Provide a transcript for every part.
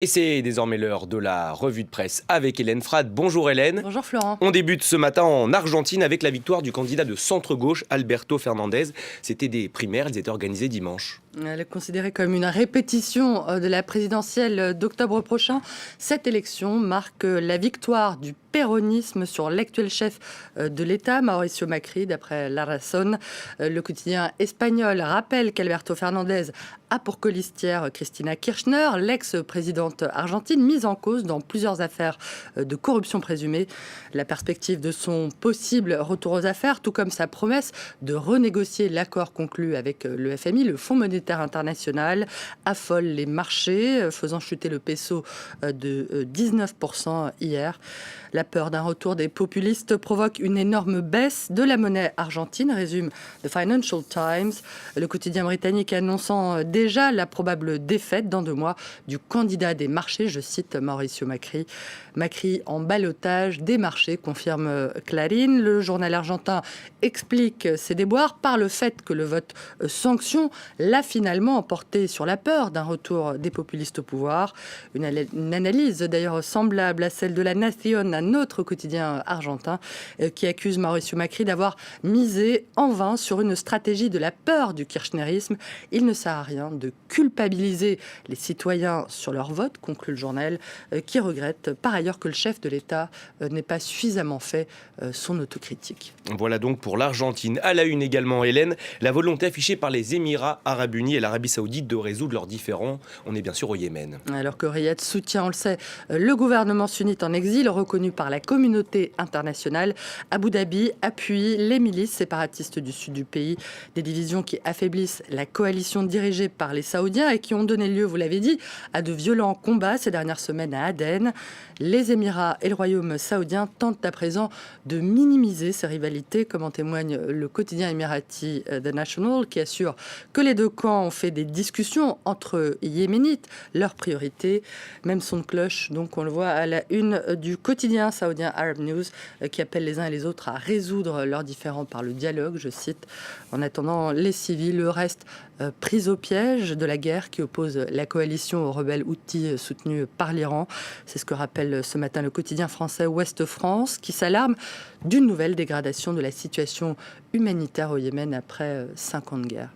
Et c'est désormais l'heure de la revue de presse avec Hélène Frade. Bonjour Hélène. Bonjour Florent. On débute ce matin en Argentine avec la victoire du candidat de centre-gauche Alberto Fernandez. C'était des primaires, elles étaient organisées dimanche. Elle est considérée comme une répétition de la présidentielle d'octobre prochain. Cette élection marque la victoire du péronisme sur l'actuel chef de l'État, Mauricio Macri, d'après La Razón. Le quotidien espagnol rappelle qu'Alberto Fernandez a pour colistière Cristina Kirchner, l'ex-présidente argentine, mise en cause dans plusieurs affaires de corruption présumée. La perspective de son possible retour aux affaires, tout comme sa promesse de renégocier l'accord conclu avec le FMI, le Fonds monétaire international, affole les marchés, faisant chuter le peso de 19% hier. La peur d'un retour des populistes provoque une énorme baisse de la monnaie argentine, résume The Financial Times, le quotidien britannique annonçant déjà la probable défaite dans 2 mois du candidat des marchés, je cite Mauricio Macri. Macri en ballottage des marchés, confirme Clarín. Le journal argentin explique ses déboires par le fait que le vote sanction l'a finalement emporté sur la peur d'un retour des populistes au pouvoir. Une analyse d'ailleurs semblable à celle de La Nación, un autre quotidien argentin, qui accuse Mauricio Macri d'avoir misé en vain sur une stratégie de la peur du kirchnerisme. Il ne sert à rien de culpabiliser les citoyens sur leur vote, conclut le journal, qui regrette par ailleurs que le chef de l'État n'ait pas suffisamment fait son autocritique. Voilà donc pour l'Argentine. À la une également, Hélène, la volonté affichée par les Émirats arabes unis et l'Arabie saoudite de résoudre leurs différends. On est bien sûr au Yémen. Alors que Riyad soutient, on le sait, le gouvernement sunnite en exil, reconnu par la communauté internationale, Abu Dhabi appuie les milices séparatistes du sud du pays. Des divisions qui affaiblissent la coalition dirigée par les Saoudiens et qui ont donné lieu, vous l'avez dit, à de violents combats ces dernières semaines à Aden. Les Émirats et le Royaume saoudien tentent à présent de minimiser ces rivalités, comme en témoigne le quotidien émirati The National, qui assure que les 2 camps ont fait des discussions entre Yéménites, leur priorité. Même son de cloche, donc on le voit à la une du quotidien saoudien Arab News, qui appelle les uns et les autres à résoudre leurs différends par le dialogue, je cite. En attendant, les civils, le reste, pris au piège de la guerre qui oppose la coalition aux rebelles houthis soutenus par l'Iran. C'est ce que rappelle ce matin le quotidien français Ouest France, qui s'alarme d'une nouvelle dégradation de la situation humanitaire au Yémen après 5 ans de guerre.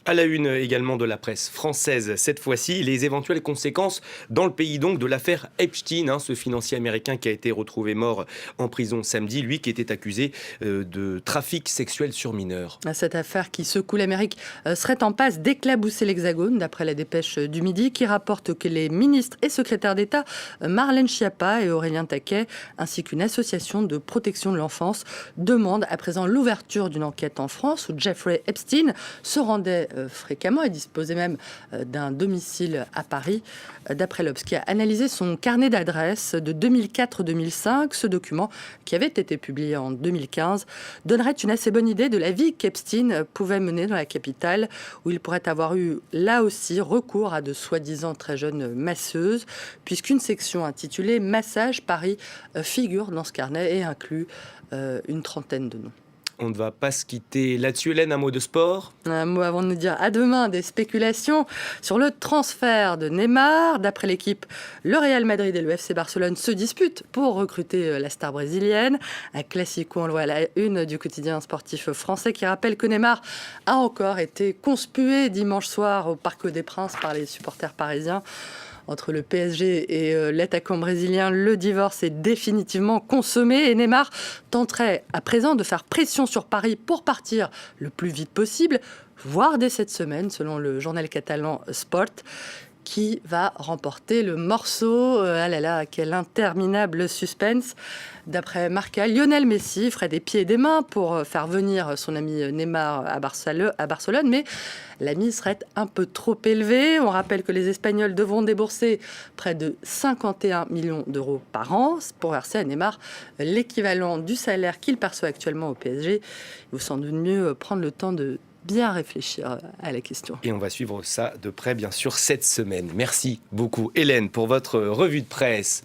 À la une également de la presse française, cette fois-ci, les éventuelles conséquences dans le pays donc de l'affaire Epstein, ce financier américain qui a été retrouvé mort en prison samedi, lui qui était accusé de trafic sexuel sur mineurs. Cette affaire qui secoue l'Amérique serait en passe d'éclabousser l'Hexagone, d'après la dépêche du Midi, qui rapporte que les ministres et secrétaires d'État, Marlène Schiappa et Aurélien Taquet, ainsi qu'une association de protection de l'enfance, demandent à présent l'ouverture d'une enquête en France où Jeffrey Epstein se rendait fréquemment et disposait même d'un domicile à Paris. D'après l'Obs, qui a analysé son carnet d'adresses de 2004-2005, ce document, qui avait été publié en 2015, donnerait une assez bonne idée de la vie qu'Epstein pouvait mener dans la capitale, où il pourrait avoir eu là aussi recours à de soi-disant très jeunes masseuses, puisqu'une section intitulée Massage Paris figure dans ce carnet et inclut une trentaine de noms. On ne va pas se quitter là-dessus, Hélène, un mot de sport. Un mot avant de nous dire à demain, des spéculations sur le transfert de Neymar. D'après l'équipe, le Real Madrid et le FC Barcelone se disputent pour recruter la star brésilienne. Un classico, on le voit à la une du quotidien sportif français, qui rappelle que Neymar a encore été conspué dimanche soir au Parc des Princes par les supporters parisiens. Entre le PSG et l'attaquant brésilien, le divorce est définitivement consommé et Neymar tenterait à présent de faire pression sur Paris pour partir le plus vite possible, voire dès cette semaine, selon le journal catalan Sport. Qui va remporter le morceau? Ah là là, quel interminable suspense. D'après Marca, Lionel Messi ferait des pieds et des mains pour faire venir son ami Neymar à Barcelone, mais la mise serait un peu trop élevée. On rappelle que les Espagnols devront débourser près de 51 millions d'euros par an pour verser à Neymar l'équivalent du salaire qu'il perçoit actuellement au PSG. Il vous semble mieux prendre le temps de bien réfléchir à la question. Et on va suivre ça de près, bien sûr, cette semaine. Merci beaucoup, Hélène, pour votre revue de presse.